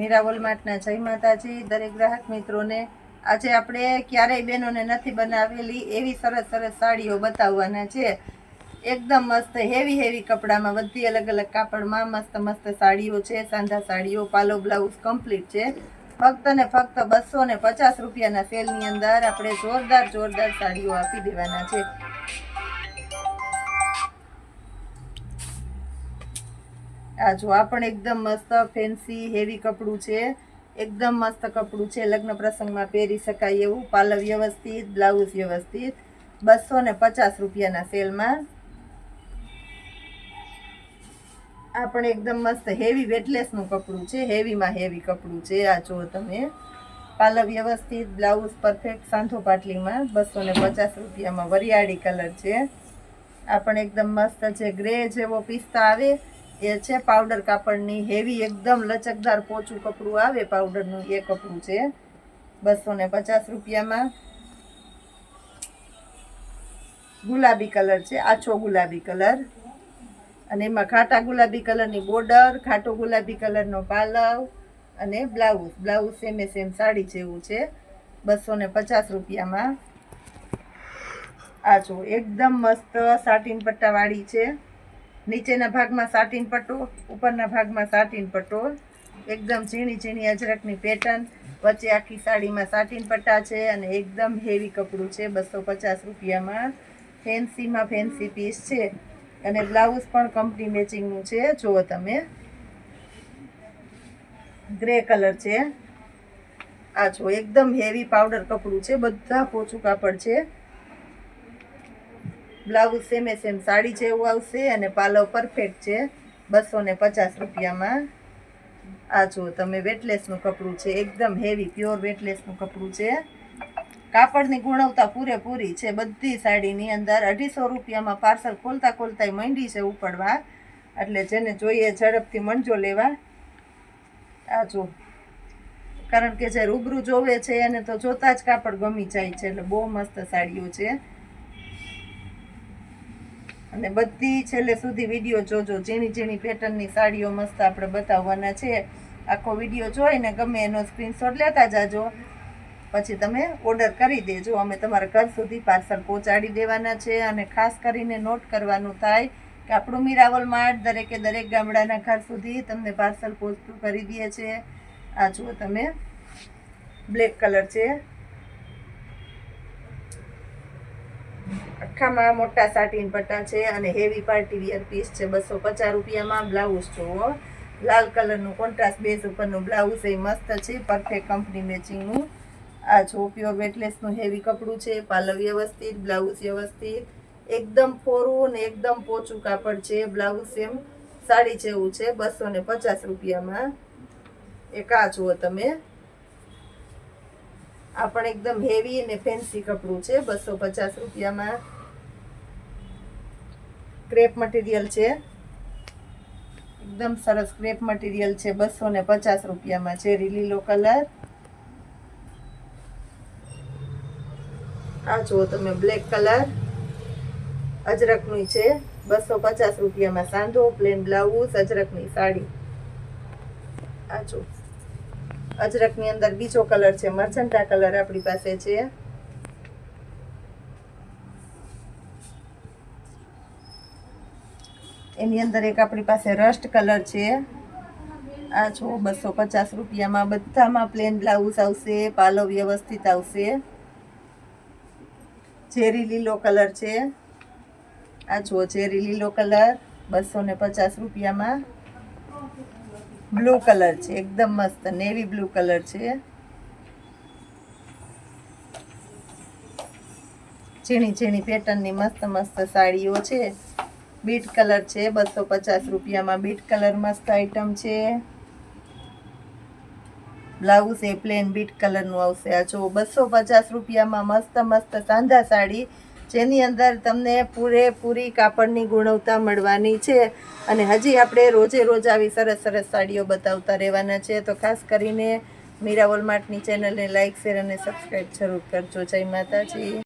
મીરાવોલ માર્ટના જય માતાજી દરેક ગ્રાહક મિત્રોને। આજે આપણે ક્યારેય બહેનોને નથી બનાવેલી એવી સરસ સરસ સાડીઓ બતાવવાના છે। એકદમ મસ્ત હેવી કપડામાં બધી અલગ અલગ કાપડમાં મસ્ત મસ્ત સાડીઓ છે। સાંધા સાડીઓ, પાલો બ્લાઉઝ કમ્પ્લીટ છે। ફક્ત ને ફક્ત 250 રૂપિયાના સેલની અંદર આપણે જોરદાર સાડીઓ આપી દેવાના છે। આ જો આ પણ એકદમ મસ્ત ફેન્સી હેવી કપડું છે। એકદમ મસ્ત કપડું છે, લગ્ન પ્રસંગમાં પહેરી શકાય એવું। પાલવ વ્યવસ્થિત, બ્લાઉઝ વ્યવસ્થિત, 250 રૂપિયાના સેલમાં। આ પણ એકદમ મસ્ત હેવી વેટલેસનું કપડું છે, હેવીમાં હેવી કપડું છે। આ જો તમે પાલવ વ્યવસ્થિત, બ્લાઉઝ પરફેક્ટ સાંધો પાટલીમાં 250 રૂપિયામાં। વરિયાળી કલર છે। આ પણ એકદમ મસ્ત છે, ગ્રે જેવો પિસ્તા આવે એ છે, પાવડર કાપડની હેવી એકદમ લચકદાર પોચું કપડું આવે પાવડરનું, એ કપડું છે 250 રૂપિયામાં। ગુલાબી કલર છે, આછો ગુલાબી કલર, અને એમાં ખાટા ગુલાબી કલરની બોર્ડર, ખાટો ગુલાબી કલરનો પાલવ અને બ્લાઉઝ સેમ સાડી જેવું છે 250 રૂપિયામાં। આ જો એકદમ મસ્ત સાટીન પટ્ટાવાળી છે। નીચેના ભાગમાં સાટીન પટ્ટો, ઉપરના ભાગમાં સાટીન પટ્ટો, એકદમ ઝીણી અજરકની પેટર્ન, વચ્ચે આખી સાડીમાં સાટીન પટ્ટા છે અને એકદમ હેવી કપડું છે 250 રૂપિયામાં। ફેન્સીમાં ફેન્સી પીસ છે અને બ્લાઉઝ પણ કંપની મેચિંગનું છે। જુઓ તમે ગ્રે કલર છે। આ જો એકદમ હેવી પાવડર કપડું છે, બધા પોચું કાપડ છે। બ્લાઉઝ સેમ સાડી જેવું આવશે અને પાલવ પરફેક્ટ છે 250 રૂપિયામાં। આ જો તમે વેટલેસનું કપડું છે, એકદમ હેવી પ્યોર વેટલેસનું કપડું છે। કાપડની ગુણવત્તા પૂરેપૂરી છે બધી સાડીની અંદર। 250 રૂપિયામાં પાર્સલ ખોલતા મંડી છે ઉપડવા, એટલે જેને જોઈએ ઝડપથી મંડજો લેવા। આ જો કારણ કે જે રૂબરૂ જોવે છે એને તો જોતા જ કાપડ ગમી જાય છે, એટલે બહુ મસ્ત સાડીઓ છે। અને બધી છેલ્લે સુધી વિડીયો જોજો, ઝીણી પેટર્નની સાડીઓ મસ્ત આપણે બતાવવાના છે। આખો વિડીયો જોઈને ગમે એનો સ્ક્રીનશોટ લેતા જાજો, પછી તમે ઓર્ડર કરી દેજો, અમે તમારા ઘર સુધી પાર્સલ પહોંચાડી દેવાના છે। અને ખાસ કરીને નોટ કરવાનું થાય કે આપણું મીરાવોલ માર્ટ દરેકે દરેક ગામડાના ઘર સુધી તમને પાર્સલ પહોંચતું કરી દે છે। આ જુઓ તમે બ્લેક કલર છે, આખામાં મોટા સાટીન પટ્ટા છે અને હેવી પાર્ટી વિયર પીસ છે 250 રૂપિયામાં। બ્લાઉઝ જુઓ લાલ કલરનું કોન્ટ્રાસ્ટ બેઝ ઉપરનું બ્લાઉઝ, એ મસ્ત છે પરફેક્ટ કંપની મેચિંગનું। આ જો પ્યોર વેટલેસનું હેવી કપડું છે, પાલવ વ્યવસ્થિત, બ્લાઉઝ વ્યવસ્થિત, એકદમ ફોરું ને એકદમ પોચું કાપડ છે। બ્લાઉઝ સેમ સાડી જેવું છે 250 રૂપિયામાં। એક આ જુઓ તમે, આ પણ એકદમ હેવી અને ફેન્સી કપડું છે 250 રૂપિયામાં। ક્રેપ મટીરિયલ છે, એકદમ સરસ ક્રેપ મટીરિયલ છે 250 રૂપિયામાં। ચેરી લીલો કલર। આ જુઓ તમે બ્લેક કલર, અજરકનું છે 250 રૂપિયામાં। સાંધો પ્લેન બ્લાઉઝ, અજરકની સાડી। આ જો અજરકની અંદર બીજો કલર છે, મર્ચન્ટા કલર આપણી પાસે છે। એની અંદર એક આપણી પાસે રસ્ટ કલર છે। આ જો 250 રૂપિયામાં। બધામાં પ્લેન બ્લાઉઝ આવશે, પાલવ વ્યવસ્થિત આવશે। ચેરી લીલો કલર છે, આ જો ચેરી લીલો કલર 250 રૂપિયામાં। બ્લુ કલર છે, એકદમ મસ્ત નેવી બ્લુ કલર છે। ઝીણી પેટર્નની મસ્ત સાડીઓ છે। બીટ કલર છે 250 રૂપિયામાં। બીટ કલર મસ્ત આઈટમ છે। બ્લાઉઝ એ પ્લેન બીટ કલરનું આવશે। આ જો 250 રૂપિયામાં મસ્ત સાંધા સાડી, જેની અંદર તમને પૂરેપૂરી કાપડની ગુણવત્તા મળવાની છે। અને હજી આપણે રોજ આવી સરસ સાડીઓ બતાવતા રહેવાના છે। તો ખાસ કરીને મીરાવોલ માર્ટની ચેનલને લાઇક, શેર અને સબસ્ક્રાઈબ જરૂર કરજો। જય માતાજી।